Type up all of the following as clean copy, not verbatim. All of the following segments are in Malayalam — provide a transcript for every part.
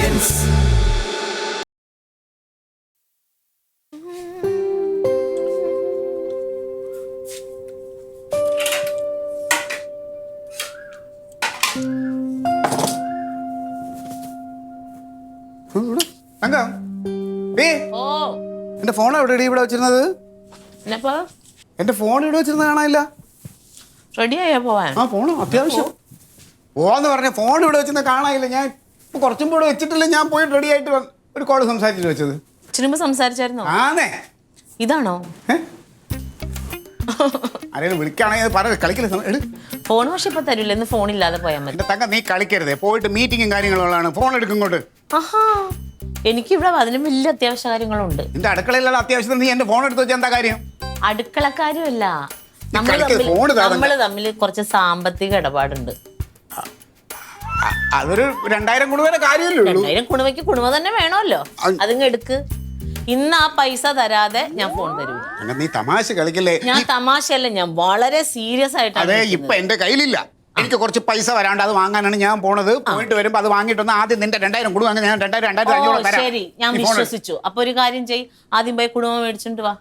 experience. എന്റെ ഫോൺ എവിടെ ഇവിടെ വെച്ചിരുന്നത്? എന്റെ ഫോൺ ഇവിടെ വെച്ചിരുന്നത് കാണാനില്ല. റെഡിയായാ പോവാൻ? ആ ഫോൺ അത്യാവശ്യം പോവാന്ന് പറഞ്ഞ ഫോൺ ഇവിടെ വെച്ചിരുന്നത് കാണാനില്ല. ഞാൻ ഇപ്പൊ കുറച്ചും കൂടെ വെച്ചിട്ടില്ല. ഞാൻ പോയി റെഡി ആയിട്ട് ഒരു കോള് സംസാരിച്ചിട്ട് വെച്ചത്. ഇച്ചിരി സംസാരിച്ചായിരുന്നോ? ആണേ. ഇതാണോ? ആരെങ്കിലും വിളിക്കുകയാണെങ്കിൽ പറ. കളിക്കില്ല. ഫോൺ പക്ഷെ ഇപ്പൊ തരില്ല. ഇന്ന് ഫോൺ ഇല്ലാതെ പോയാൽ മതി. എന്റെ തങ്ക നീ കളിക്കരുതേ. പോയിട്ട് മീറ്റിങ്ങും കാര്യങ്ങളുള്ളതാണ്. ഫോൺ എടുക്കും ഇങ്ങോട്ട്. ആഹാ, എനിക്കിവിടെ അതിനും വലിയ അത്യാവശ്യ കാര്യങ്ങളുണ്ട്. എന്റെ അടുക്കളയിലുള്ള അത്യാവശ്യത്തിന് നീ എന്റെ ഫോൺ എടുത്ത് വെച്ചാൽ എന്താ കാര്യം? അടുക്കളക്കാരുമല്ല, നമ്മള് തമ്മിൽ കുറച്ച് സാമ്പത്തിക ഇടപാടുണ്ട്. അതൊരു 2000 കുണുവയുടെ കാര്യമല്ലേ ഉള്ളൂ. 2000 കുണുവയ്ക്ക് കുണുവ തന്നെ വേണമല്ലോ. അതിങ്ങ് എടുക്ക്. ഇന്ന് ആ പൈസ തരാതെ ഞാൻ ഫോൺ തരൂല. നീ തമാശ കളിക്കല്ലേ? ഞാൻ തമാശയല്ല, ഞാൻ വളരെ സീരിയസ് ആയിട്ടാണ്. അതെ, ഇപ്പൊ എന്റെ കയ്യിലില്ല. എനിക്ക് കുറച്ച് പൈസ വരാണ്ട് അത് വാങ്ങാനാണ് ഞാൻ പോണത്. പോയിട്ട് വരുമ്പോ അത് വാങ്ങിട്ടൊന്ന് ആദ്യം നിന്റെ 2000 കുടുംബം ഞാൻ 2500 തരാം. ശരി, ഞാൻ വിശ്വസിച്ചു. അപ്പൊ ഒരു കാര്യം ചെയ്, ആദ്യം പോയി കുടുംബം മേടിച്ചിട്ട് വാ.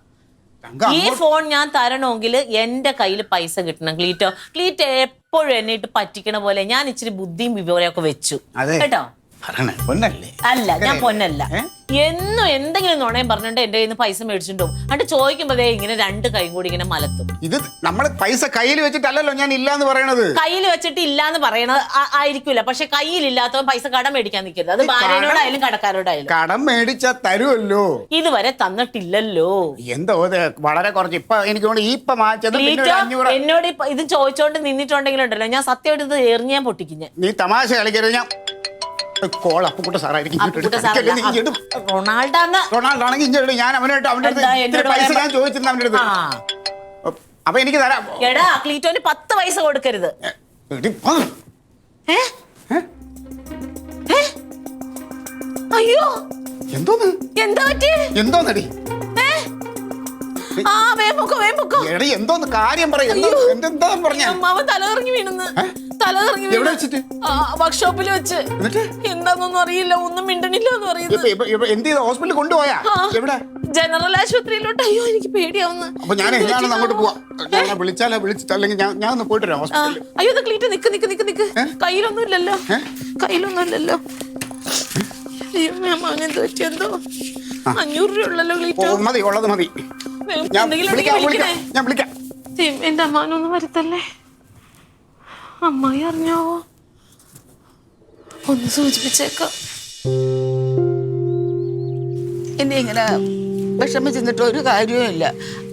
ഈ ഫോൺ ഞാൻ തരണമെങ്കിൽ എന്റെ കയ്യിൽ പൈസ കിട്ടണം. ക്ലീറ്റോ എപ്പോഴും എന്നെ ഇട്ട് പറ്റിക്കണ പോലെ ഞാൻ ഇച്ചിരി ബുദ്ധിയും വിവരമൊക്കെ വെച്ചു കേട്ടോ. അല്ല, ഞാൻ പൊന്നല്ല. എന്നും എന്തെങ്കിലും നുണയും പറഞ്ഞിട്ട് എന്റെ കയ്യിൽ നിന്ന് പൈസ മേടിച്ചിട്ടും എന്നിട്ട് ചോദിക്കുമ്പോ ഇങ്ങനെ 2 കൈ കൂടി ഇങ്ങനെ മലത്തും. ഇത് നമ്മൾ പൈസ കയ്യിൽ വെച്ചിട്ടല്ലോ ഞാൻ ഇല്ലാന്ന് പറയണത്. കയ്യിൽ വെച്ചിട്ട് ഇല്ലാന്ന് പറയണത് ആയിരിക്കില്ല. പക്ഷെ കയ്യിലില്ലാത്തവൻ പൈസ കടം മേടിക്കാൻ നിൽക്കരുത്. അത് ഭാര്യനോടായാലും കടക്കാരോടായാലും. കടം മേടിച്ചാ തരുമല്ലോ. ഇതുവരെ തന്നിട്ടില്ലല്ലോ. എന്തോ വളരെ കുറച്ച്. ഇപ്പൊ എനിക്ക് എന്നോട് ഇത് ചോദിച്ചോണ്ട് നിന്നിട്ടുണ്ടെങ്കിലുണ്ടല്ലോ, ഞാൻ സത്യമായിട്ട് ഇത് എറിഞ്ഞാൻ പൊട്ടിക്കും. നീ തമാശ കളിക്കരുത്. ഞാൻ റൊണാൾഡാണെങ്കിൽ ഞാൻ അവനായിട്ട് അവന്റെ പൈസ ഞാൻ ചോദിച്ചിരുന്നു അവന്റെ അടുത്ത്. അപ്പൊ എനിക്ക് തരാം. എടാ, ക്ലീറ്റോന് 10 പൈസ കൊടുക്കരുത്. അയ്യോ, എന്തോന്ന്? എന്താ പറ്റിയേ? എന്തോന്നടി? എന്തോന്ന് കാര്യം തലകറങ്ങി വീണെന്ന്. തലകറങ്ങി വർക്ക്ഷോപ്പിൽ വെച്ച്. എന്താന്നൊന്നും അറിയില്ല, ഒന്നും മിണ്ടണില്ല എന്ന് പറയുന്നത്. ഹോസ്പിറ്റലിൽ കൊണ്ടുപോയാ? ജനറൽ ആശുപത്രിയിലോട്ട്. അയ്യോ, എനിക്ക് പേടിയാവുന്നു. അപ്പൊ ഞാൻ അങ്ങോട്ട് പോവാ. വിളിച്ചാലോ വിളിച്ചിട്ടല്ലെങ്കിൽ ഞാൻ ഒന്ന് പോയിട്ട് വരാം ഹോസ്പിറ്റലിൽ. അയ്യോ, ക്ലീറ്റ് നിക്ക് നിക്ക് നിക്ക് നിക്ക്. കയ്യിലൊന്നും ഇല്ലല്ലോ, കയ്യിലൊന്നും ഇല്ലല്ലോ. അയ്യോ, എന്ത് പറ്റിയെന്തോ. 500 രൂപ ഉള്ളല്ലോ ക്ലീറ്റോ. മതി, ഉള്ളത് മതി. ഞാൻ വിളിക്കാം. എന്റെ അമ്മാനൊന്നും വരുത്തല്ലേ. അമ്മായി അറിഞ്ഞാവോ? ഒന്ന് സൂചിപ്പിച്ചേക്കാം. ഇനി ഇങ്ങനെ വിഷമിച്ചിട്ട് ഒരു കാര്യവും ഇല്ല.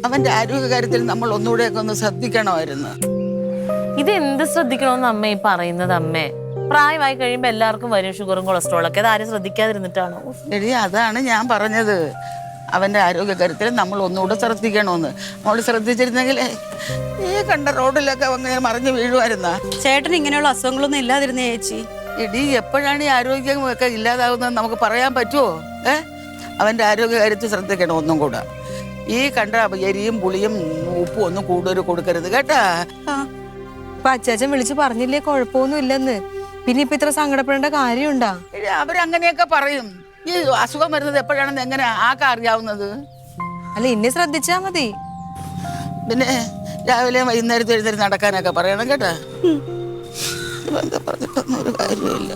അവന്റെ ആരോഗ്യകാര്യത്തിൽ നമ്മൾ ഒന്നുകൂടെയൊക്കെ ഒന്ന് ശ്രദ്ധിക്കണമായിരുന്നു. ഇതെന്ത് ശ്രദ്ധിക്കണമെന്ന് അമ്മ ഈ പറയുന്നത്? അമ്മേ, പ്രായമായി കഴിയുമ്പോ എല്ലാവർക്കും വരും ഷുഗറും കൊളസ്ട്രോളും ഒക്കെ. അത് ആരും ശ്രദ്ധിക്കാതിരുന്നിട്ടാണോ? ശരി, അതാണ് ഞാൻ പറഞ്ഞത്. അവന്റെ ആരോഗ്യകാര്യത്തിൽ നമ്മൾ ഒന്നുകൂടെ ശ്രദ്ധിക്കണമെന്ന്. നമ്മൾ ശ്രദ്ധിച്ചിരുന്നെങ്കിൽ ഈ കണ്ട റോഡിലൊക്കെ അങ്ങനെ മറിഞ്ഞു വീഴുമായിരുന്ന. ചേട്ടൻ ഇങ്ങനെയുള്ള അസുഖങ്ങളൊന്നും ഇല്ലാതിരുന്നേ ചേച്ചി. എടി, എപ്പോഴാണ് ഈ ആരോഗ്യമൊക്കെ ഇല്ലാതാവുന്നത് നമുക്ക് പറയാൻ പറ്റുമോ? അവന്റെ ആരോഗ്യകാര്യത്തിൽ ശ്രദ്ധിക്കണം ഒന്നും കൂടെ. ഈ കണ്ട എരിയും പുളിയും ഉപ്പും ഒന്നും കൂടുതൽ കൊടുക്കരുത് കേട്ടാ. ഇപ്പൊ അച്ചാച്ചൻ വിളിച്ച് പറഞ്ഞില്ലേ കുഴപ്പമൊന്നും ഇല്ലെന്ന്. പിന്നെ ഇപ്പൊ ഇത്ര സങ്കടപ്പെടേണ്ട കാര്യമുണ്ടാ? അവരങ്ങനെയൊക്കെ പറയും. ഈ അസുഖം വരുന്നത് എപ്പോഴാണെന്ന് എങ്ങനെ ആർക്കാ അറിയാവുന്നത്? അല്ല, ഇന്നെ ശ്രദ്ധിച്ചാ മതി. പിന്നെ രാവിലെ വൈകുന്നേരത്ത് എഴുന്നേറ്റ് നടക്കാനൊക്കെ പറയണം കേട്ടാ. എന്താ പറഞ്ഞിട്ടൊന്നും ഒരു കാര്യമില്ല.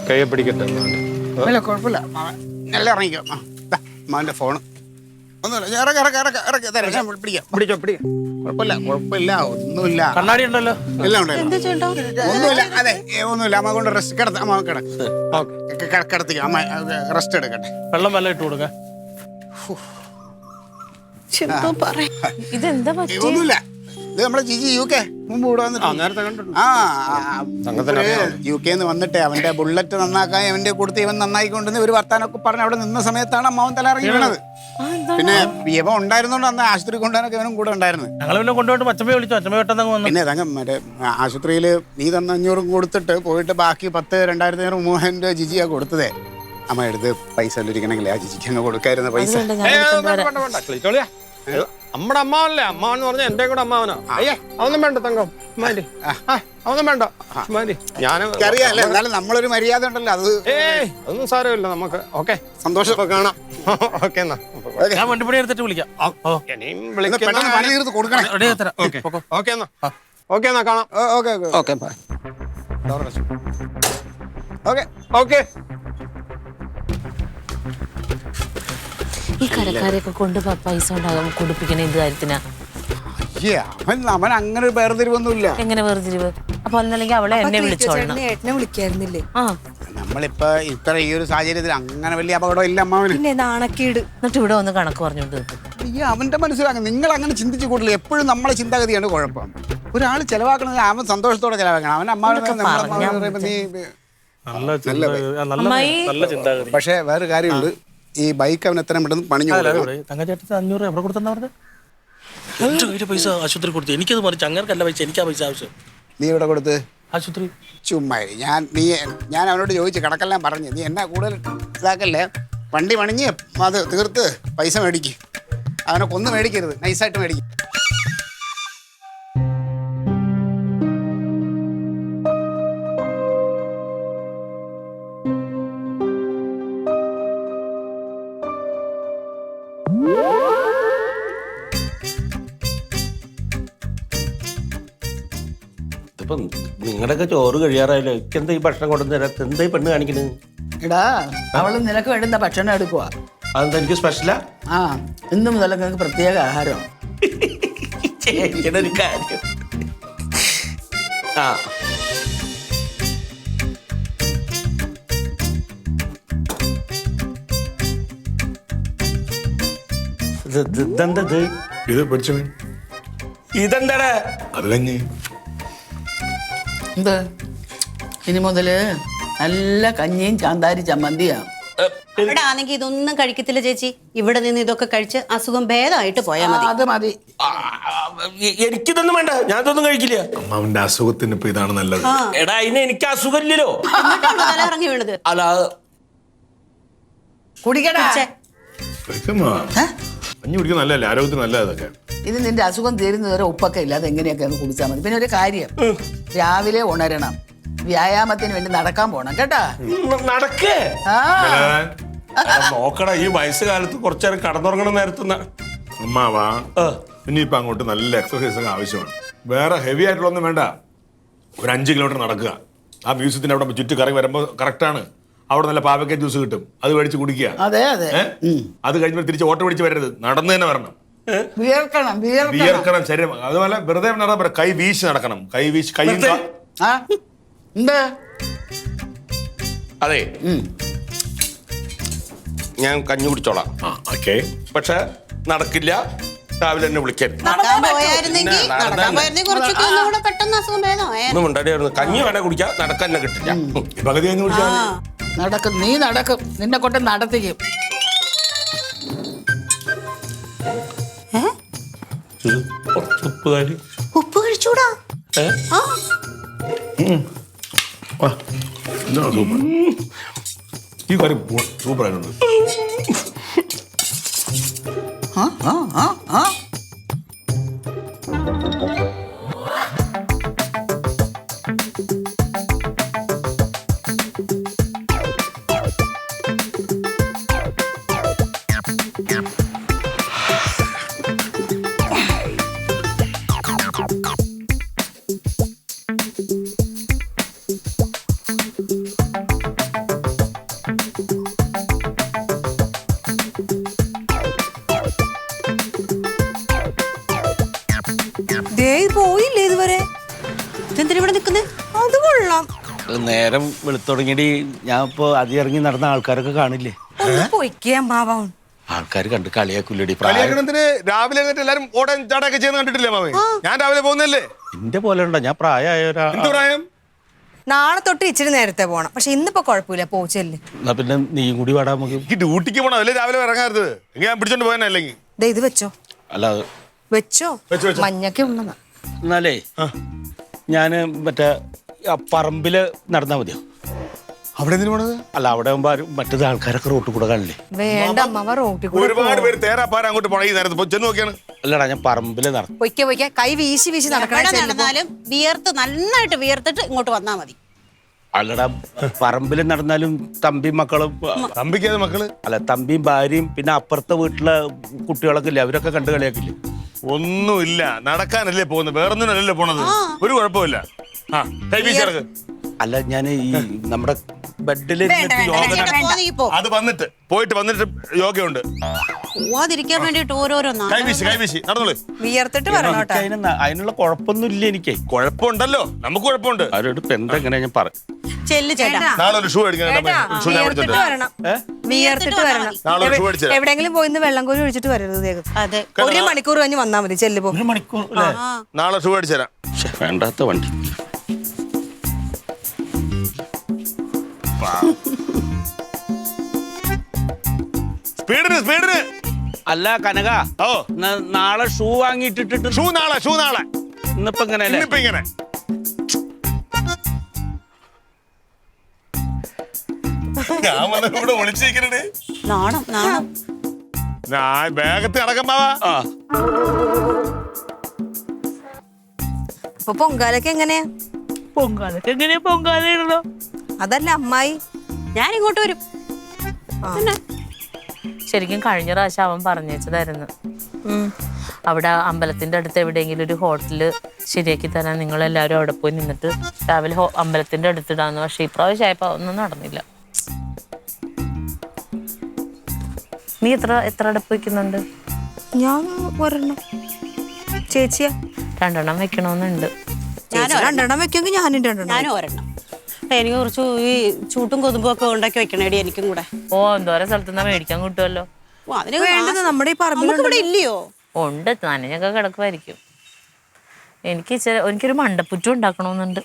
കയ്യെ പിടിക്കട്ടെ. കുഴപ്പമില്ല, നല്ല ഇറങ്ങിക്കോ. മാന്റെ ഫോണ് ഒന്നുമില്ല. കുഴപ്പമില്ല, ഒന്നുമില്ല. കണ്ണാടി ഉണ്ടല്ലോ, എല്ലാം ഉണ്ടല്ലോ. ഒന്നുമില്ല. അതെ, ഒന്നുമില്ല. അമ്മ കൊണ്ട് റെസ്റ്റ് കിടത്തി അമ്മ റെസ്റ്റ് എടുക്കട്ടെ. വെള്ളം വല്ല ഇട്ട് കൊടുക്ക. ഇതെന്താ ഒന്നുമില്ല. ഇത് നമ്മുടെ ജിജി UK മുമ്പ് ഇവിടെ വന്നിട്ട് നേരത്തെ കണ്ടിട്ടുണ്ട്. UK വന്നിട്ട് അവന്റെ ബുള്ളറ്റ് നന്നാക്കാൻ അവന്റെ കൊടുത്ത് ഇവൻ നന്നായിക്കൊണ്ടെന്ന് ഒരു വർത്താനൊക്കെ പറഞ്ഞ് അവിടെ നിന്ന സമയത്താണ് അമ്മാവൻ തലയിറങ്ങി വീണത്. പിന്നെ ഇവൻ ഉണ്ടായിരുന്നോണ്ട് അന്ന് ആശുപത്രി കൊണ്ടുപോകാനൊക്കെ ഇവനും കൂടെ ഉണ്ടായിരുന്നു. ഞങ്ങൾ പിന്നെ കൊണ്ടുപോയിട്ട് അച്ഛമ്മയെ വിളിച്ചു. അച്ഛമ്മ പെട്ടെന്ന് വന്നു. പിന്നെ തങ്കം മറ്റേ ആശുപത്രിയിൽ നീ തന്ന 500 കൊടുത്തിട്ട് പോയിട്ട് ബാക്കി 10,000, 2,500, 3,000 രൂപ ജിജിയാ കൊടുത്തതേ. അമ്മ എടുത്ത് പൈസ ഇരിക്കണമെങ്കിൽ ആ ജിജിക്ക് അങ്ങ് കൊടുക്കായിരുന്ന പൈസ. നമ്മുടെ അമ്മാവനല്ലേ? അമ്മാവെന്ന് പറഞ്ഞാൽ എന്റെ കൂടെ അമ്മാവനാ. അയ്യേ അതൊന്നും വേണ്ട തങ്കം. അതൊന്നും വേണ്ട. അറിയാല്ലേ, എന്നാലും നമ്മളൊരു മര്യാദ ഉണ്ടല്ലോ. അത് അതൊന്നും സാരമില്ല. നമുക്ക് ഓക്കെ, സന്തോഷം കാണാം. ഓക്കെ എന്നാ ഞാൻ വണ്ടിപ്പണി എടുത്തിട്ട് വിളിക്കാം. പണി തീർത്ത് കൊടുക്കണം. ഓക്കെ എന്നാ കാണാം. Okay okay okay. ഈ കടക്കാരെയൊക്കെ കൊണ്ട് പൈസ ഉണ്ടാകാൻ കുടിപ്പിക്കണ എന്ത് കാര്യത്തിനാ? അവൻ അങ്ങനെ ഒരു വേർതിരിവൊന്നുമില്ല. എങ്ങനെ വേർതിരിവ്? അപ്പൊ അല്ലെങ്കിൽ അവളെ എന്നെ വിളിച്ചോളണം. ഏട്ടനെ വിളിക്കായിരുന്നില്ലേ? നമ്മളിപ്പോ ഇത്ര ഈ ഒരു സാഹചര്യത്തിൽ അങ്ങനെ വലിയ അപകടം ഇല്ല അമ്മാവന്. പിന്നെ നാണക്കേട്. എന്നിട്ട് ഇവിടെ ഒന്ന് കണക്ക് പറഞ്ഞോണ്ട് അവന്റെ മനസ്സിലാകും. നിങ്ങൾ അങ്ങനെ ചിന്തിച്ചു കൂടില്ല. എപ്പോഴും നമ്മളെ ചിന്താഗതിയാണ് കുഴപ്പം. ഒരാൾ ചെലവാക്കണത് അവൻ സന്തോഷത്തോടെ ചെലവാക്കണം. അവൻ അമ്മാവൻ പക്ഷെ വേറെ കാര്യമുണ്ട്. ഈ ബൈക്ക് അവൻ എത്രയും പെട്ടെന്ന് പണിഞ്ഞു. തങ്കച്ചേട്ടൻ 500 എവിടെ കൊടുത്തെന്നാ പറഞ്ഞത്? എന്റെ കയ്യില് പൈസ ആശുപത്രി കൊടുത്തു. എനിക്കത് മറിച്ച് അങ്ങനല്ല പൈസ, എനിക്കാ പൈസ ആവശ്യം. നീ ഇവിടെ കൊടുത്ത്? ആശുപത്രി. ചുമ്മാ ഞാൻ അവനോട് ചോദിച്ചു, കണക്കെല്ലാം പറഞ്ഞു. നീ എന്നെ കൂടുതൽ ഇതാക്കല്ലേ. വണ്ടി പണിഞ്ഞ് അത് തീർത്ത് പൈസ മേടിക്കും. അവനെ കൊന്ന് മേടിക്കരുത്, നൈസായിട്ട് മേടിക്കും. ഇപ്പം നിങ്ങളുടെയൊക്കെ ചോറ് കഴിയാറായല്ലോ. എന്താ ഈ ഭക്ഷണം കൊണ്ടുവന്ന് തരാത്ത? എന്താ ഈ പെണ്ണ് കാണിക്കുന്നത്? എടാ അവള് നിനക്ക് വേണ്ടുന്ന ഭക്ഷണം എടുക്കുക. അതെന്താ എനിക്ക് സ്പെഷ്യലാ? ആ ഇന്ന് മുതൽ നിങ്ങൾക്ക് പ്രത്യേക ആഹാരമാണ്. ഒരു കാര്യം. ആ ഇതെന്തത്? ഇത് പിടിച്ചു. ഇതെന്താടാ? അത് കഞ്ഞി. എന്ത്? ഇനി മുതല് നല്ല കഞ്ഞിയും ചാന്താരി ചമ്മന്തിയാ. അവിടെ ആണെങ്കിൽ ഇതൊന്നും കഴിക്കത്തില്ല ചേച്ചി. ഇവിടെ നിന്ന് ഇതൊക്കെ കഴിച്ച് അസുഖം ഭേദമായിട്ട് പോയാൽ മതി. അത് മതി. എനിക്കിതൊന്നും വേണ്ട, ഞാൻ ഇതൊന്നും കഴിക്കില്ല. അമ്മാവന്റെ അസുഖത്തിന് ഇപ്പൊ ഇതാണ് നല്ലത്. എടാ അതിന് എനിക്ക് അസുഖമില്ലല്ലോ. തല ഇറങ്ങി വീണത്. അല്ല കുടിക്കടാ. കഞ്ഞി കുടിക്കാൻ നല്ലതല്ലേ, ആരോഗ്യത്തിന് നല്ലത്. അതൊക്കെ ഇത് നിന്റെ അസുഖം തീരുന്നവരെ ഉപ്പൊക്കെ ഇല്ലാതെ എങ്ങനെയൊക്കെ അങ്ങ് കുടിച്ചാൽ മതി. പിന്നെ ഒരു കാര്യം, രാവിലെ ഉണരണം, വ്യായാമത്തിന് വേണ്ടി നടക്കാൻ പോണം കേട്ടാ. നടക്കേ? ആ നോക്കടാ, ഈ വയസ്സുകാലത്ത് കുറച്ചേരം കടന്നുറങ്ങണം നേരത്തുന്ന അമ്മാവാ. ഇനിയിപ്പൊ അങ്ങോട്ട് നല്ല എക്സസൈസ് ഒക്കെ ആവശ്യമാണ്. വേറെ ഹെവി ആയിട്ടുള്ളൊന്നും വേണ്ട. ഒരു 5 കിലോമീറ്റർ നടക്കുക. ആ മ്യൂസിയത്തിന്റെ അവിടെ ചുറ്റി കറങ്ങി വരുമ്പോൾ കറക്റ്റാണ്. അവിടെ നല്ല പാവയ്ക്ക ജ്യൂസ് കിട്ടും, അത് മേടിച്ച് കുടിക്കുക. അതെ അതെ. അത് കഴിഞ്ഞ് തിരിച്ച് ഓട്ടോ പിടിച്ച് വരരുത്, നടന്നു തന്നെ വരണം. വിയർക്കണം വിയർക്കണം ശരീരം. അതുപോലെ വെറുതെ നടന്ന കൈ വീശി നടക്കണം. കൈ വീശി കൈ എന്താ അതെ. ഞാൻ കഞ്ഞി കുടിച്ചോളാം. പക്ഷെ നടക്കില്ല. രാവിലെ എന്നെ വിളിക്കരുത്. നടക്കാൻ പോയായിരുന്നെങ്കിൽ കുറച്ചൊക്കെ ഒന്നുകൂടെ പെട്ടെന്ന് അസുഖം ഭേദമായാ. ഒന്നും ഉണ്ടായിരുന്നു. കഞ്ഞി വേണേ കുടിക്കാം, നടക്കാൻ തന്നെ കിട്ടില്ല. പകുതി കഞ്ഞി കുടിച്ചാൽ നടക്കും. നീ നടക്കും, നിന്നെ കൊണ്ട് നടത്തിക്കും. ഉപ്പ് കഴിച്ചൂടാ. സൂപ്പർ. ഈ കറി സൂപ്പർ ആയിട്ടുണ്ട്. പോയില്ലേ ഇതുവരെ? ഇതെന്തിനാ ഇവിടെ നിൽക്കുന്നത്? അത് കൊള്ളാം. നേരം വെളുത്തുടങ്ങിയിട്ട് ഞാൻ ഇപ്പൊ അതി ഇറങ്ങി നടന്ന ആൾക്കാരൊക്കെ കാണില്ലേ? പൊയ്ക്കേ അമ്മാവൻ. ആൾക്കാർ കണ്ട് കളിയാക്കൂലടി. കളിയാക്കണത്തിന് രാവിലെ എന്നിട്ട് എല്ലാരും ഓടാൻ ചാടൊക്കെ ചെയ്യുന്ന കണ്ടിട്ടില്ലേ മാമേ? ഞാൻ രാവിലെ പോകുന്നല്ലേ. എന്റെ പോലെ ഉണ്ടോ? ഞാൻ പ്രായമായ എന്ത് പ്രായം? നാളെ തൊട്ട് ഇച്ചിരി നേരത്തെ പോണം. പക്ഷെ ഇന്നിപ്പോ കുഴപ്പമില്ല, പോച്ചല്ലേ. എന്നാ പിന്നെ നീയും കൂടി വാടാ നമുക്ക്. എനിക്ക് ഡ്യൂട്ടിക്ക് പോകണം, അല്ലേ രാവിലെ ഇറങ്ങാറുത്. എങ്കിൽ ഞാൻ പിടിച്ചോണ്ട് പോകാൻ അല്ലെങ്കിൽ. ഇത് വെച്ചോ, അല്ല വെച്ചോ, മഞ്ഞൊക്കെ ഉണ്ടെന്നാ. എന്നാലേ ഞാന് മറ്റേ പറമ്പില് നടന്നാ മതിയോ? അവിടെ എന്തിനു പോണത്? അല്ല അവിടെ ആകുമ്പോ മറ്റേത് ആൾക്കാരൊക്കെ റോട്ടിൽ കൂടെ കാണില്ലേ? വേണ്ട അമ്മ, റോട്ടിൽ കൂടെ ഒരുപാട് പേര് തേരാപ്പാര അങ്ങോട്ട് പോണ ഈ നേരത്ത് ചെന്ന് നോക്കിയാണ്. അല്ലടാ ഞാൻ പറമ്പില് നടന്നു. പൊയ്ക്ക കൈ വീശി വീശി നടന്നാലും വിയർത്ത് നന്നായിട്ട് വിയർത്തിട്ട് ഇങ്ങോട്ട് വന്നാ മതി. അല്ലടാ പറമ്പില് നടന്നാലും തമ്പിയും മക്കളും തമ്പിക്കാതെ മക്കള് അല്ല തമ്പിയും ഭാര്യയും പിന്നെ അപ്പുറത്തെ വീട്ടിലെ കുട്ടികളൊക്കെ ഇല്ലേ, അവരൊക്കെ കണ്ടു കളിയാക്കില്ലേ? ഒന്നുമില്ല, നടക്കാനല്ലേ പോകുന്നത്, വേറൊന്നിനല്ലേ പോണത്. ഒരു കുഴപ്പമില്ല. ആ കൈ വീശിറക്ക്. അല്ല ഞാൻ ഈ നമ്മുടെ ബെഡിൽ അത് വന്നിട്ട് പോയിട്ട് വന്നിട്ട് യോഗയുണ്ട്. പോവാതിരിക്കാൻ വേണ്ടിട്ട് ഓരോരോ കൈ വീശി നടന്നോളൂ. വിയർത്തിട്ട് വരണം കേട്ടോ. അതിനുള്ള കുഴപ്പമൊന്നും ഇല്ല എനിക്ക്. കുഴപ്പമുണ്ടല്ലോ, നമുക്ക് കുഴപ്പമുണ്ട്. അവരോട് ഇപ്പൊ എന്തെങ്ങനെ ഞാൻ പറ ചെല്ല് ചേട്ടാ. നാളെ ഒരു ഷൂ അടിക്കാൻ വിയർത്തിട്ട് വരണം, വിയർത്തിട്ട് വരണം. നാളെ ഒരു ഷൂ അടിച്ചു. എവിടെയെങ്കിലും പോയിന്ന് വെള്ളം കോരി ഒഴിച്ചിട്ട് വരരുത്. അതെ, 1 മണിക്കൂർ കഴിഞ്ഞ് വന്നാ മതി. ചെല്ലുപോ. 1 മണിക്കൂർ നാളെ ഷൂ അടിച്ചു തരാം. വേണ്ടാത്ത വണ്ടി. സ്പീഡിന്. അല്ല കനക, ഓ നാളെ ഷൂ വാങ്ങിയിട്ടിട്ട് ഷൂ നാളെ ഇന്നിപ്പോ ഇങ്ങനെ ഇങ്ങനെ ഞാൻ വന്നൂടെ ഒളിച്ചിരിക്കണേ. നാണം വേഗത്തിൽ അടക്കമ്മാവാ. അപ്പൊ പൊങ്കാലൊക്കെ എങ്ങനെയാ? പൊങ്കാലയിടണോ? അതല്ല അമ്മായി, ഞാൻ ഇങ്ങോട്ട് വരും. ശരിക്കും കഴിഞ്ഞ പ്രാവശ്യം അവൻ പറഞ്ഞേച്ചതായിരുന്നു, അവിടെ അമ്പലത്തിന്റെ അടുത്ത് എവിടെയെങ്കിലും ഒരു ഹോട്ടല് ശരിയാക്കി തരാൻ നിങ്ങളെല്ലാവരും അവിടെ പോയി നിന്നിട്ട് രാവിലെ അമ്പലത്തിന്റെ അടുത്തിടാന്ന്. പക്ഷെ ഇപ്രാവശ്യം ആയപ്പോ ഒന്നും നടന്നില്ല. നീ എത്ര അടുപ്പ് വെക്കുന്നുണ്ട്? ഞാൻ ഒരെണ്ണം. ചേച്ചിയാ? 2 എണ്ണം വെക്കണമെന്നുണ്ട്. 2 എണ്ണം വെക്കുമെങ്കിൽ ഞാനും 2 എണ്ണം. ഞാനും ഒരെണ്ണം. എനിക്ക് കുറച്ച് ഈ ചൂട്ടും കൊതുമ്പും ഒക്കെ ഉണ്ടാക്കി വെക്കണേടി എനിക്കും കൂടെ. ഓ എന്തോരം സ്ഥലത്തുനിന്നാ മേടിക്കാൻ കിട്ടുമല്ലോ. വേണ്ടത് നമ്മുടെ ഈ പറമ്പിൽ ഇല്ലയോ? ഉണ്ട്, നനഞ്ഞൊക്കെ കിടക്കുമായിരിക്കും. എനിക്കൊരു മണ്ടപ്പുറ്റും ഉണ്ടാക്കണമെന്നുണ്ട്.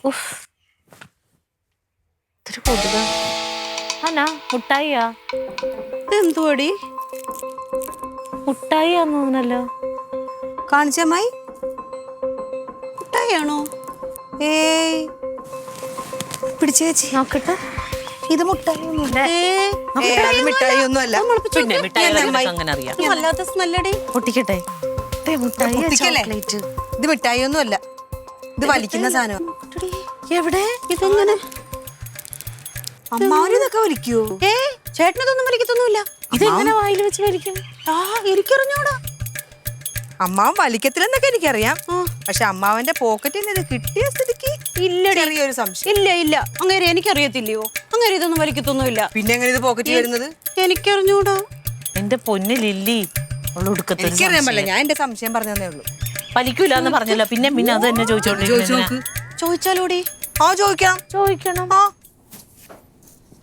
ഇതൊരു കൊതുക. അനാ മുട്ടായിയാ? എന്തുവാടി? മുട്ടായിയാന്ന് തോന്നല്ലോ. കാണിച്ചമ്മായി. മുട്ടായിയാണോ? ഏയ് പിടിച്ചേച്ചി നോക്കട്ടെ. ഇത് മുട്ടായിയൊന്നുമില്ല. മിഠായി ഒന്നും അല്ല. പിന്നെ മിഠായി അങ്ങനെ അറിയാം. വല്ലാത്ത സ്മെല്ലടി. പൊട്ടിക്കട്ടെ. പൊട്ടിക്കല്ലേ? ഇത് മിഠായിയൊന്നും അല്ല, ഇത് വലിക്കുന്ന സാധനം. എവിടെ ഇതെങ്ങനെ? അമ്മാവന് ഇതൊക്കെ വലിക്കോ? ചേട്ടനതൊന്നും വലിക്കത്തൊന്നുമില്ല. ഇതെങ്ങനെ വായിൽ വെച്ച് വലിക്കും? എനിക്കറിഞ്ഞൂടാ. അമ്മാവൻ വലിക്കത്തില്ലെന്നൊക്കെ എനിക്കറിയാം. പക്ഷെ അമ്മാവന്റെ പോക്കറ്റിൽ നിന്ന് ഇത് കിട്ടിയ സ്ഥിതിക്ക് ചെറിയൊരു സംശയം. ഇല്ല അങ്ങനെ എനിക്കറിയത്തില്ലയോ. അങ്ങനെ ഇതൊന്നും വലിക്കത്തൊന്നുമില്ല. പിന്നെ എങ്ങനെ ഇത് പോക്കറ്റിൽ വരുന്നത്? എനിക്കറിഞ്ഞൂടാ. എന്റെ പൊന്ന് ലില്ലി, എനിക്കറിയാൻ പറ്റില്ല, ഞാൻ എന്റെ സംശയം പറഞ്ഞതേ ഉള്ളൂ. വലിക്കൂല എന്ന് പറഞ്ഞല്ലോ, പിന്നെ അത് തന്നെ ചോദിച്ചോണ്ടിരിക്കുന്നു. ചോദിച്ചാലോടി? ചോദിക്കണം.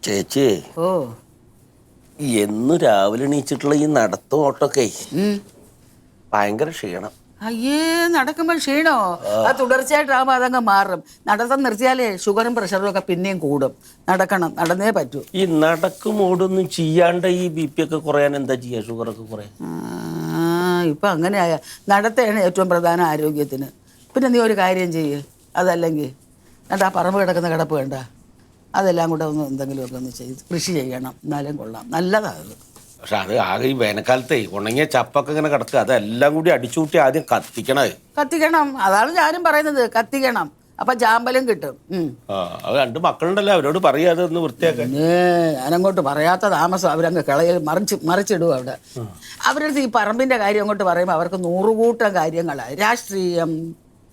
ചേച്ചി, എന്നു രാവിലെ എണീച്ചിട്ടുള്ള ഈ നടത്തം ഓട്ടൊക്കെ ഭയങ്കര ക്ഷീണം. അയ്യേ, നടക്കുമ്പോൾ ക്ഷീണോ? അത് തുടർച്ചയായിട്ടാകുമ്പോ അതങ്ങ് മാറും. നടത്തം നിർത്തിയാലേ ഷുഗറും പ്രഷറും ഒക്കെ പിന്നെയും കൂടും. നടന്നേ പറ്റൂ. ഈ നടക്കും ഓടൊന്നും ചെയ്യാണ്ട് ഈ BP ഒക്കെ കുറയാൻ എന്താ ചെയ്യാ? ഷുഗറൊക്കെ കുറയാൻ ഇപ്പൊ അങ്ങനെയായ നടത്തയാണ് ഏറ്റവും പ്രധാന ആരോഗ്യത്തിന്. പിന്നെ നീ ഒരു കാര്യം ചെയ്യ്. അതല്ലെങ്കിൽ ആ പറമ്പ് കിടക്കുന്ന കിടപ്പ് വേണ്ട, അതെല്ലാം കൂടെ ഒന്ന് എന്തെങ്കിലുമൊക്കെ ഒന്ന് ചെയ്ത് കൃഷി ചെയ്യണം. എന്നാലും കൊള്ളാം, നല്ലതാണ്. പക്ഷെ അത് ആകെ ഈ വേനൽക്കാലത്തെ ഉണങ്ങിയ ചപ്പൊക്കെ ഇങ്ങനെ കിടക്കുക, അതെല്ലാം കൂടി അടിച്ചുകൂട്ടി ആദ്യം കത്തിക്കണം. അതാണ് ഞാനും പറയുന്നത്, കത്തിക്കണം. അപ്പൊ ചാമ്പലും കിട്ടും. അത് 2 മക്കളുണ്ടല്ലോ, അവരോട് പറയാതെ ഒന്ന് വൃത്തിയാക്കാൻ. ഞാനങ്ങോട്ട് പറയാത്ത താമസം അവരങ്ങ് കളയിൽ മറിച്ചിടും. അവിടെ അവരടുത്ത് ഈ പറമ്പിന്റെ കാര്യം അങ്ങോട്ട് പറയുമ്പോൾ അവർക്ക് 100 കൂട്ടം കാര്യങ്ങളായി. രാഷ്ട്രീയം,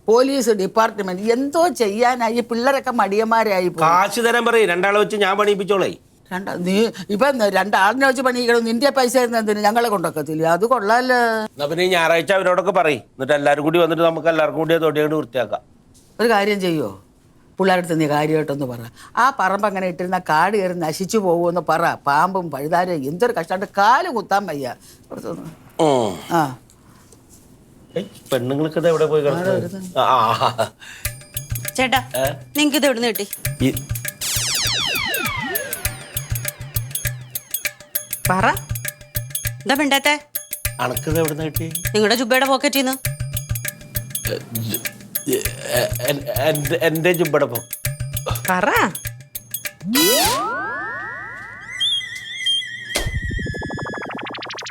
പോലീസ് ഡിപ്പാർട്ട്മെന്റ്, എന്തോ ചെയ്യാനായി. പിള്ളേരൊക്കെ മടിയന്മാരായി. കാശ് തരാൻ പറയും, 2 ആളെ വെച്ച് ഞാൻ പണിയിപ്പിച്ചോളേ. നീ ഇപ്പൊ 2 ആളിനെ വെച്ച് പണിയിക്കണം. നിന്റെ പൈസ എന്തിന് ഞങ്ങളെ കൊണ്ടൊക്കത്തില്ല? അത് കൊള്ളാലോ. എന്നാ പിന്നെ ഈ ഞായറാഴ്ച അവരോടൊക്കെ പറയും, എന്നിട്ട് എല്ലാവരും കൂടി വന്നിട്ട് നമുക്ക് എല്ലാവർക്കും കൂടി തൊടിയോട് വൃത്തിയാക്കാം. ഒരു കാര്യം ചെയ്യോ, പിള്ളേരടുത്ത് നീ കാര്യമായിട്ടൊന്ന് പറ. ആ പറമ്പ് അങ്ങനെ ഇട്ടിരുന്ന കാട് കയറി നശിച്ചു പോകുമെന്ന് പറ. പാമ്പും പഴുതാരും എന്തൊരു കഷ്ടമായിട്ട് കാല് കുത്താൻ വയ്യ. പുറത്തൊന്ന് ആ പെണ്ണുങ്ങൾക്ക് ഇത് എവിടെ പോയി കിടക്കുന്നത്? ചേട്ടാ നിങ്ങക്ക് ഇത് എവിടുന്ന് കിട്ടി? പറ, എന്താ മിണ്ടാത്തെ? അണക്കത് എവിടുന്ന് കിട്ടി? നിങ്ങളുടെ ജുബയുടെ പോക്കറ്റിൽ നിന്ന്. എന്റെ ജുബടപ്പോ പറ.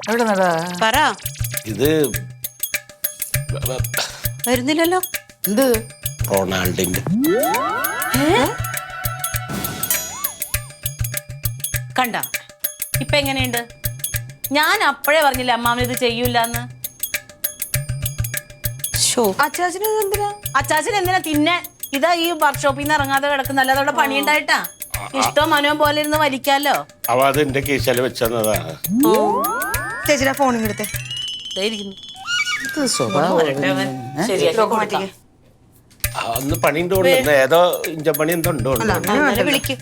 എവിടെ നടാ? പറ. ഇത് വരുന്നില്ലല്ലോ. എന്ത്? റൊണാൾഡിന്റെ. കണ്ട ഇപ്പൊ എങ്ങനെയുണ്ട്? ഞാൻ അപ്പോഴേ പറഞ്ഞില്ലേ അമ്മാവൻ ഇത് ചെയ്യൂലെന്ന്. അച്ചാച്ചന് എന്തിനാ? അച്ചാച്ചൻ എന്തിനാ തിന്നെ? ഇതാ ഈ വർക്ക്ഷോപ്പിൽ നിന്ന് ഇറങ്ങാതെ കിടക്കുന്ന അല്ലാതെ പണിയുണ്ടായിട്ടാ. ഇഷ്ടം മനോം പോലെ ഇരുന്ന് വലിക്കാലോ. അവ അത് എന്റെ കേശാല് വെച്ചതാണ്. ചേച്ചിയുടെ ഫോണും എടുത്തേ. അന്ന് പണി ഉണ്ടോ? ഏതോ ഇഞ്ചപ്പണി എന്തോ ഉണ്ടോ? വിളിക്ക്.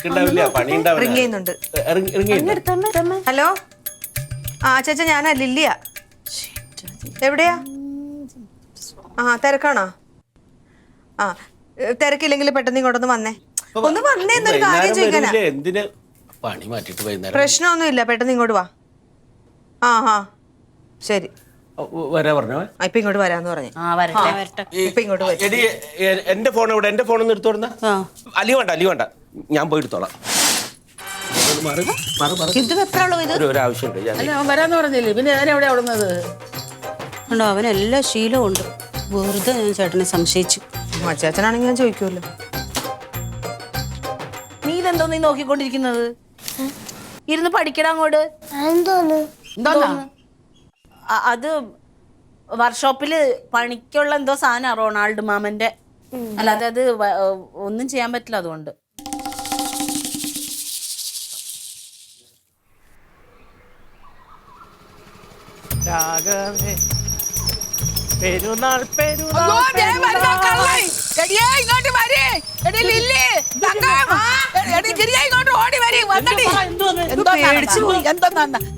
ഉണ്ടാവില്ല, പണി റിങ് ചെയ്യുന്നുണ്ട്. ഹലോ, ആ ചേച്ചാ ഞാനാ ലില്ലിയാ. എവിടെയാ? ആ തിരക്കാണോ? ആ തിരക്കില്ലെങ്കിൽ പെട്ടെന്ന് ഇങ്ങോട്ടൊന്ന് വന്നേ. ഒന്ന് വന്നേ, എന്നൊരു കാര്യം ചോദിക്കാനാ. എന്തിന് പണി മാറ്റിട്ട് വൈകുന്നേരം? പ്രശ്നമൊന്നുമില്ല, പെട്ടെന്ന് ഇങ്ങോട്ട് വാ. ആ ആ ശരി. വരാ പറഞ്ഞോ. ഇപ്പൊ ഇങ്ങോട്ട് വരാന്ന് പറഞ്ഞു. ഇപ്പൊ ഇങ്ങോട്ട് വരും. എടി എന്റെ ഫോൺ ഇവിടെ, എന്റെ ഫോണൊന്ന് എടുത്തോടുന്ന. അലി വേണ്ട, ഞാൻ പോയി എടുത്തോളാം. ഇത് എപ്പോഴുള്ളൂ ഇത്? ഒരു ആവശ്യമുണ്ട്. അല്ല അവൻ വരാന്ന് പറഞ്ഞില്ലേ, പിന്നെ ഞാൻ എവിടെ അവിടുന്നത്? ഉണ്ടോ, അവന് എല്ലാ ശീലവും ഉണ്ട്. വെറുതെ ഞാൻ ചേട്ടനെ സംശയിച്ചു. അച്ചാച്ചനാണെങ്കിൽ ഞാൻ ചോദിക്കുമല്ലോ. നീ ഇതെന്തോ നീ നോക്കിക്കൊണ്ടിരിക്കുന്നത്? ഇരുന്ന് പഠിക്കണം അങ്ങോട്ട്. അത് വർക്ക്ഷോപ്പില് പണിക്കുള്ള എന്തോ സാധനം റൊണാൾഡ് മാമന്റെ. അല്ലാതെ അത് ഒന്നും ചെയ്യാൻ പറ്റില്ല. അതുകൊണ്ട് പെരുന്നാൾ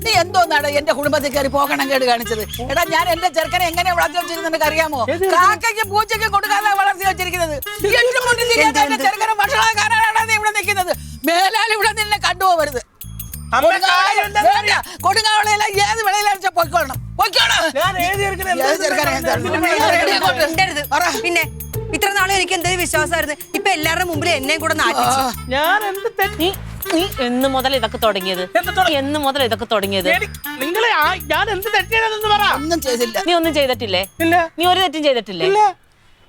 നീ എന്തോന്നാണ് എന്റെ കുടുംബത്തിൽ കയറി പോകണം കേട് കാണിച്ചത്? എടാ ഞാൻ എന്റെ ചെറുക്കനെ എങ്ങനെ വളർത്തി വെച്ചിരുന്നു നിനക്ക് അറിയാമോ? കാക്കയ്ക്കും പൂച്ചയ്ക്കും കൊടുക്കാതെ വളർത്തി വെച്ചിരിക്കുന്നത്. ചെറുക്കനെ ഭക്ഷണക്കാരാണ് നീ ഇവിടെ നിൽക്കുന്നത്. മേലാൽ ഇവിടെ നിന്നെ കണ്ടുപോകരുത്. കൊടുങ്ങാവളയില ഏത് വിളയിലാണെന്ന് പൊയ്ക്കൊള്ളണം. പിന്നെ ഇത്ര നാളും എനിക്ക് എന്തൊരു വിശ്വാസമായിരുന്നു. ഇപ്പൊ എല്ലാവരുടെ മുമ്പിൽ എന്നെ കൂടെ ഞാൻ എന്ത് തെറ്റി? നീ എന്ന് മുതൽ ഇതൊക്കെ തുടങ്ങിയത്? എന്ന് മുതൽ ഇതൊക്കെ തുടങ്ങിയത്? നിങ്ങളെ ഞാൻ എന്ത് തെറ്റിയതെന്ന് പറ. ഒന്നും ചെയ്തില്ല. നീ ഒന്നും ചെയ്തിട്ടില്ലേ? നീ ഒരു തെറ്റും ചെയ്തിട്ടില്ലേ?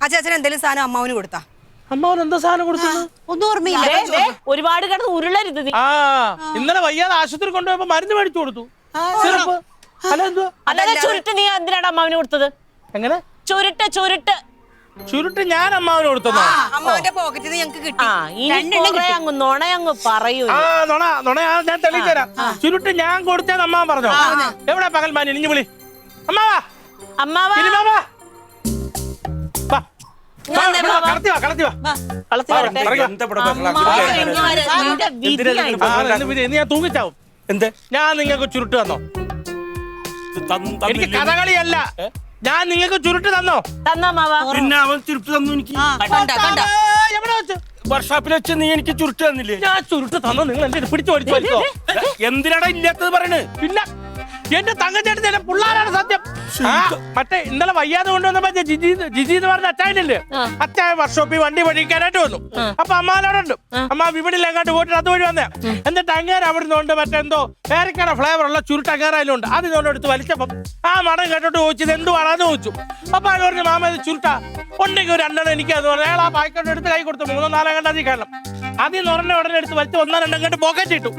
അച്ചാച്ചൻ എന്തെങ്കിലും സാധനം അമ്മാവന് കൊടുത്താ? അമ്മാവൻ എന്തോ സാധനം കൊടുത്തു? ഒന്നും ഓർമ്മയില്ല. ഒരുപാട് കിടന്ന് ഉരുളരുത് നീ. ഇന്നലെ വയ്യാതെ ആശുപത്രി കൊണ്ടുപോയപ്പോ മരുന്ന് മേടിച്ചു കൊടുത്തു. അല്ലാതെ ചുരുട്ട് നീ എന്തിനാണ് അമ്മാവന് കൊടുത്തത്? എങ്ങനെ? ചുരുട്ട് ഞാൻ അമ്മാവന് കൊടുത്തോ? അമ്മാവന്റെ പോക്കറ്റിൽ നിന്ന് ഞങ്ങൾക്ക് കിട്ടി. അങ്ങ് നുണയങ്ങ് പറയൂ. നുണ ഞാൻ തെളിയിച്ചു തരാം. ചുരുട്ട് ഞാൻ കൊടുത്തേന്ന് അമ്മാവൻ പറഞ്ഞോ? എവിടെ പകൽമാൻ? ഇനിഞ്ഞു വിളി അമ്മാവാ. അമ്മാവാ ഞാൻ തൂങ്ങിച്ചാവും. എന്ത്? ഞാൻ നിങ്ങൾക്ക് ചുരുട്ട് തന്നോ? എനിക്ക് കഥകളിയല്ല. ഞാൻ നിങ്ങൾക്ക് ചുരുട്ട് തന്നോ? പിന്നെ അവൻ ചുരുട്ട് തന്നു എനിക്ക്. എവിടെ വെച്ച്? വർക്ക്ഷോപ്പിൽ വെച്ച് നീ എനിക്ക് ചുരുട്ട് തന്നില്ലേ? ഞാൻ ചുരുട്ട് തന്നോ? നിങ്ങൾ എന്റെ പിടിച്ചു വലിച്ചോ? എന്തിനാടാ ഇല്ലാത്തത് പറയണ്? പിന്നെ എന്റെ തങ്കച്ചേട്ടൻ ചില പിള്ളേരാണ് സത്യം. മറ്റേ ഇന്നലെ വയ്യാതെ കൊണ്ടുവന്നപ്പോ ജിജി എന്ന് പറഞ്ഞ അച്ചായനല്ലേ, അച്ചായ വർക്ക്ഷോപ്പിൽ വണ്ടി പഠിക്കാനായിട്ട് വന്നു. അപ്പൊ അമ്മാനോടുണ്ട്. അമ്മ വിപണിയിൽ എങ്ങാണ്ട് പോയിട്ട് അതുവഴി വന്നേ. എന്നിട്ട് അങ്ങേര് അവിടെ നിന്നുകൊണ്ട് മറ്റെന്തോ പേരക്കട ഫ്ലേവർ ഉള്ള ചുരുട്ട് അങ്ങേറായാലുണ്ട്. അത് ഇതുകൊണ്ട് എടുത്ത് വലിച്ചപ്പം ആ മണം കേട്ടോട്ട് ചോദിച്ചത് എന്തുവാണെന്ന് ചോദിച്ചു. അപ്പൊ അത് പറഞ്ഞു മാമ ഇത് ചുരുട്ടാ ഉണ്ടെങ്കിൽ ഒരു രണ്ടെണ്ണം എനിക്ക് അത് പറഞ്ഞു. അയാൾ ആ പായ്ക്കോട്ട് എടുത്ത് കൈ കൊടുത്തു. 3-4 കണ്ട അതി കാരണം അതിൽ നിന്ന് ഉടനെ എടുത്ത് വലിച്ച് 1-2 കണ്ട് പോക്കറ്റ് ഇട്ടു.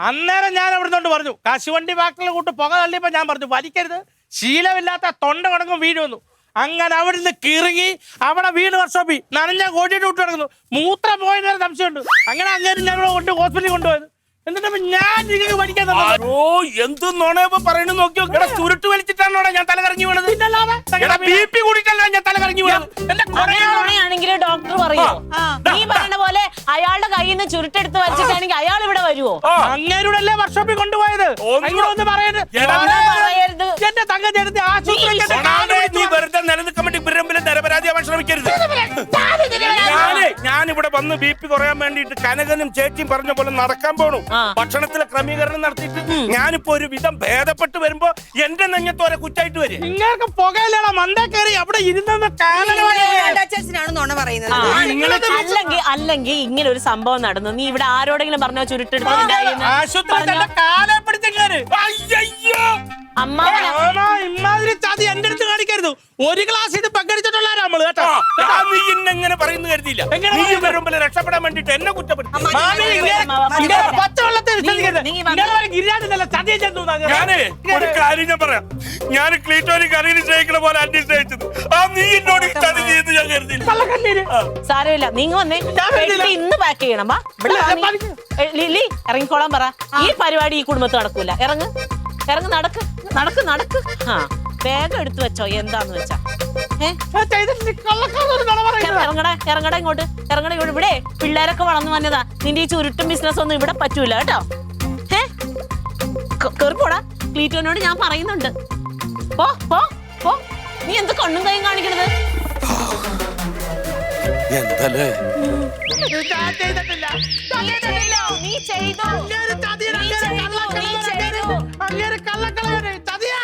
അന്നേരം ഞാൻ അവിടെ നിന്നോണ്ട് പറഞ്ഞു, കശുവണ്ടി ബാക്കിലെ കൂട്ട് പുക തള്ളിയപ്പോ ഞാൻ പറഞ്ഞു വലിക്കരുത്, ശീലമില്ലാത്ത തൊണ്ട കടങ്ങും വീഴുന്നു. അങ്ങനെ അവിടെ നിന്ന് കിറങ്ങി അവിടെ വീട് വർക്ക്ഷോപ്പിൽ നനഞ്ഞ കോട്ടിയിട്ട് വിട്ടു കിടക്കുന്നു. മൂത്രം പോയതിന് സംശയമുണ്ട്. അങ്ങനെ അങ്ങനെ ഞങ്ങൾ കൊണ്ട് ഹോസ്പിറ്റലിൽ കൊണ്ടുപോയത്. എന്നിട്ട് ഞാൻ നിങ്ങൾക്ക് പഠിക്കാൻ തന്നത്. ആരോ എന്ത് നുണയപ്പോ പറയണു നോക്കി നോക്കി. ചുരുട്ട് വലിച്ചിട്ടാണോ ഞാൻ തലകറങ്ങി വീണത്? BP കൂടിയിട്ടല്ല ഞാൻ തലകറങ്ങി വീണത്. എന്റെ കുറേ ആണെങ്കിൽ ഡോക്ടർ പറയോ നീ പറയുന്ന പോലെ അയാളുടെ കയ്യിൽ നിന്ന് ചുരുട്ടെടുത്ത് വലിച്ചിട്ടാണെങ്കിൽ അയാൾ ഇവിടെ വരുവോ? അങ്ങേരുടെ അല്ലേ വർക്ക്ഷോപ്പിൽ കൊണ്ടുപോയത്. ഒന്ന് പറയരുത്. പറയരുത്. എന്റെ തങ്കച്ചേട്ടത്തി ആശുപത്രി നീ വെറുതെ നിലനിൽക്കാൻ വേണ്ടി ഇവരുടെ നിരപരാധിയാവാൻ ശ്രമിക്കരുത്. ഞാനിവിടെ വന്ന് BP കുറയാൻ വേണ്ടിയിട്ട് കനകനും ചേച്ചിയും പറഞ്ഞ പോലെ നടക്കാൻ പോണു. ഭക്ഷണത്തിലെ ക്രമീകരണം നടത്തിയിട്ട് ഞാനിപ്പോ ഒരു വിധം ഭേദപ്പെട്ട് വരുമ്പോ എന്റെ നെഞ്ഞത്തോരെ കുറ്റായിട്ട് വരും. നിങ്ങൾക്ക് പുകയില്ലടാ മണ്ട കയറി അവിടെ ഇരുന്ന ചേച്ചനാണ് നുണ പറയുന്നത്. അല്ലെങ്കിൽ ഇങ്ങനെ ഒരു സംഭവം നടന്നു. നീ ഇവിടെ ആരോടെങ്കിലും പറഞ്ഞോ ചുരുട്ടെടുത്ത് ആശുപത്രി കാലെ പിടിച്ചേക്കാര്. അയ്യോ ഇമാതിരി ചതി എന്റെ അടുത്ത് കാണിക്കരുത്. ഒരു ഗ്ലാസ് ഇത് പങ്കടിച്ചിട്ടുള്ള നമ്മള് കേട്ടോ. നീ എന്നെങ്ങനെ പറയുന്നു കരുതിയില്ല. നീ വരുമ്പോൾ രക്ഷപ്പെടാൻ വേണ്ടിട്ട് എന്നെ കുറ്റപ്പെടുത്തി. പച്ചവെള്ളത്തിൽ ചതിയെ ചെന്നു. ഞാനേ ഒരു കാര്യം ഞാൻ പറയാം. ഞാൻ ക്ലീറ്റോനി കറിയിൽ സ്നേഹിക്കുന്ന പോലെ അന്യം സ്നേഹിച്ചത് നീ എന്നോട് ചതി ചെയ്ത് ഞാൻ കരുതിയില്ല. സാരമില്ല നീങ്ങ വന്നേ. ഇന്ന് പാക്ക് ചെയ്യണം. ലില്ലി ഇറങ്ങിക്കോളാൻ പറ. ഈ പരിപാടി ഈ കുടുംബത്ത് നടക്കൂല. ഇറങ്ങ് നടക്ക് നടക്ക് നടക്ക്. ആ വേഗം എടുത്തു വെച്ചോ എന്താന്ന് വെച്ചാ. ഇറങ്ങടാ ഇങ്ങോട്ട്. ഇവിടെ പിള്ളേരൊക്കെ വളർന്നു വന്നതാ. നിന്റെ ഈ ചുരുട്ടും ബിസിനസ് ഒന്നും ഇവിടെ പറ്റൂല കേട്ടോ. കേറിപ്പോടാ. ക്ലീറ്റോനോട് ഞാൻ പറയുന്നുണ്ട്. പോ. നീ എന്ത് കണ്ണും കൈയും കാണിക്കണത്? എന്തല്ലേ നീ ചെയ്തോ. അങ്ങനെ കള്ളക്കളയാണ് ചതിയാ.